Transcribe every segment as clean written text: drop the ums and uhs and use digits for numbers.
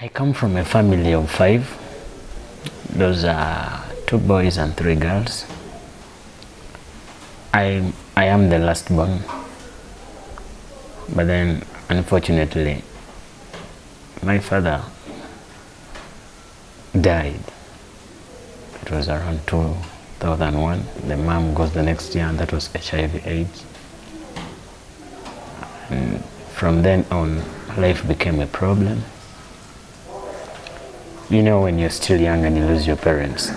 I come from a family of 5. Those are 2 boys and 3 girls. I am the last born, but then unfortunately my father died. It was around 2001. The mom goes the next year, and that was HIV/AIDS. And from then on, life became a problem. You know, when you're still young and you lose your parents,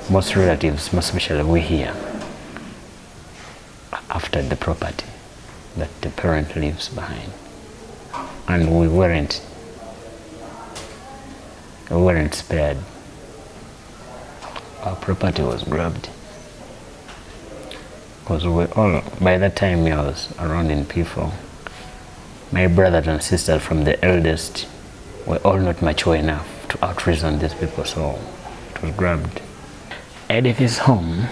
most relatives, most especially we here, are after the property that the parent leaves behind. And we weren't spared. Our property was grabbed. Because by that time I was around in P4. My brothers and sisters from the eldest were all not mature enough to out-reason these people, so it was grabbed. Edith's Home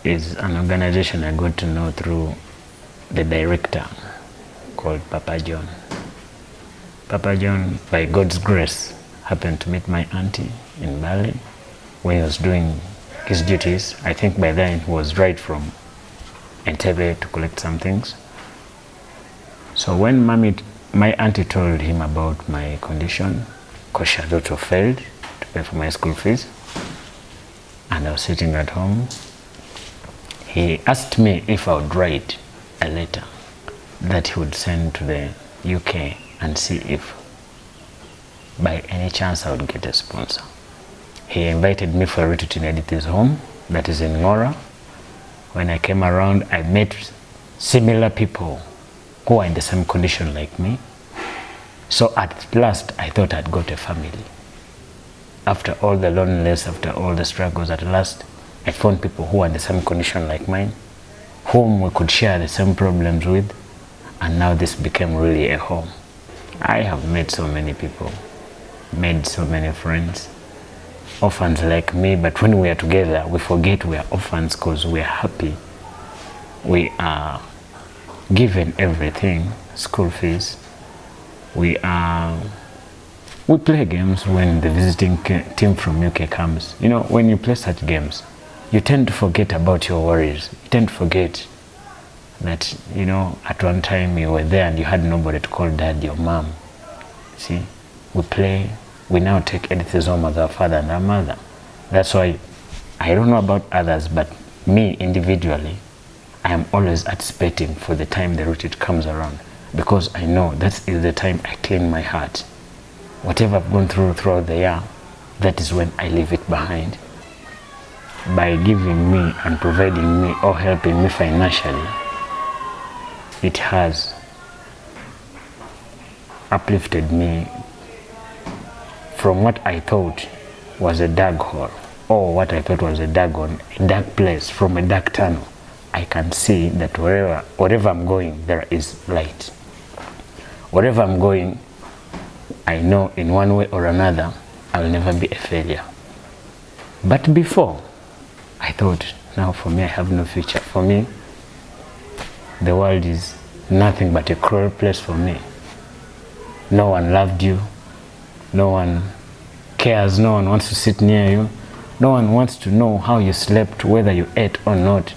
is an organization I got to know through the director called Papa John. Papa John, by God's grace, happened to meet my auntie in Bali when he was doing his duties. I think by then he was right from Entebbe to collect some things. So when my auntie told him about my condition, because she had also failed to pay for my school fees, and I was sitting at home, he asked me if I would write a letter that he would send to the UK and see if by any chance I would get a sponsor. He invited me for a retreat in Edith's Home, that is in Ngora. When I came around, I met similar people who are in the same condition like me. So at last, I thought I'd got a family. After all the loneliness, after all the struggles, at last, I found people who are in the same condition like mine, whom we could share the same problems with, and now this became really a home. I have met so many people, made so many friends, orphans like me, but when we are together, we forget we are orphans because we are happy. We are given everything, school fees. We play games when the visiting team from UK comes. You know, when you play such games, you tend to forget about your worries. You tend to forget that, you know, at one time you were there and you had nobody to call dad, your mom. See, we play. We now take Edith's Home as our father and our mother. That's why, I don't know about others, but me individually, I am always anticipating for the time the retreat comes around, because I know that is the time I clean my heart. Whatever I've gone through throughout the year, that is when I leave it behind. By giving me and providing me or helping me financially, it has uplifted me from what I thought was a dark hole, or what I thought was a dark place, from a dark tunnel. I can see that wherever I'm going, there is light. Wherever I'm going, I know in one way or another, I will never be a failure. But before, I thought, now for me, I have no future. For me, the world is nothing but a cruel place for me. No one loved you. No one cares. No one wants to sit near you. No one wants to know how you slept, whether you ate or not.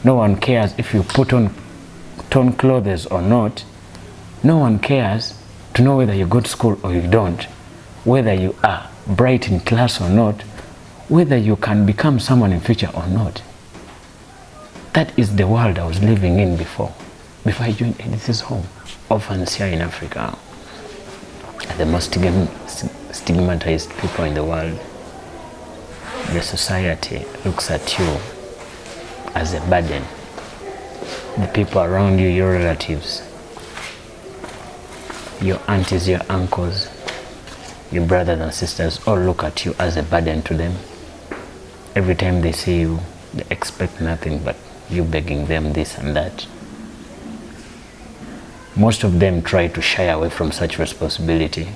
No one cares if you put on torn clothes or not. No one cares to know whether you go to school or you don't, whether you are bright in class or not, whether you can become someone in future or not. That is the world I was living in before I joined Edith's Home. Orphans here in Africa are the most stigmatized people in the world. The society looks at you as a burden. The people around you, your relatives, your aunties, your uncles, your brothers and sisters, all look at you as a burden to them. Every time they see you, they expect nothing but you begging them this and that. Most of them try to shy away from such responsibility.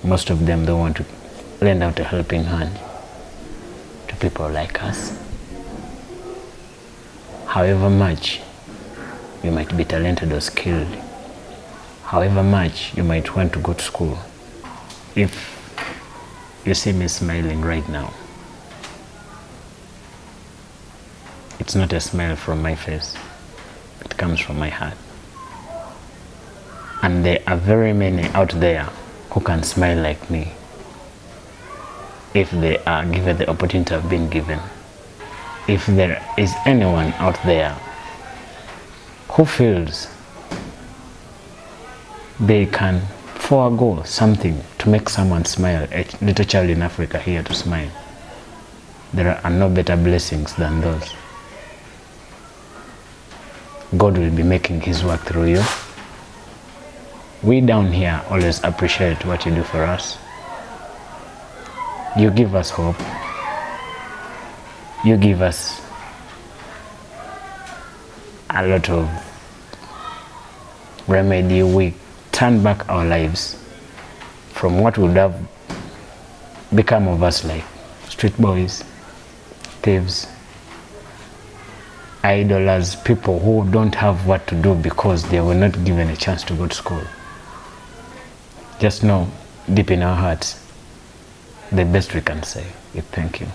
Most of them don't want to lend out a helping hand to people like us. However much you might be talented or skilled, however much you might want to go to school, if you see me smiling right now, it's not a smile from my face, it comes from my heart. And there are very many out there who can smile like me if they are given the opportunity of being given. If there is anyone out there who feels they can forego something to make someone smile, a little child in Africa here to smile, there are no better blessings than those. God will be making his work through you. We down here always appreciate what you do for us. You give us hope. You give us a lot of remedy. We turn back our lives from what would have become of us, like street boys, thieves, idlers, people who don't have what to do because they were not given a chance to go to school. Just know, deep in our hearts, the best we can say is thank you.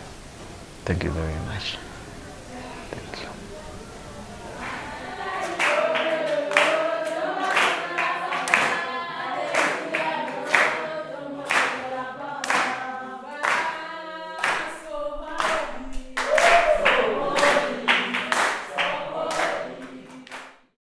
Thank you very much. Thank you.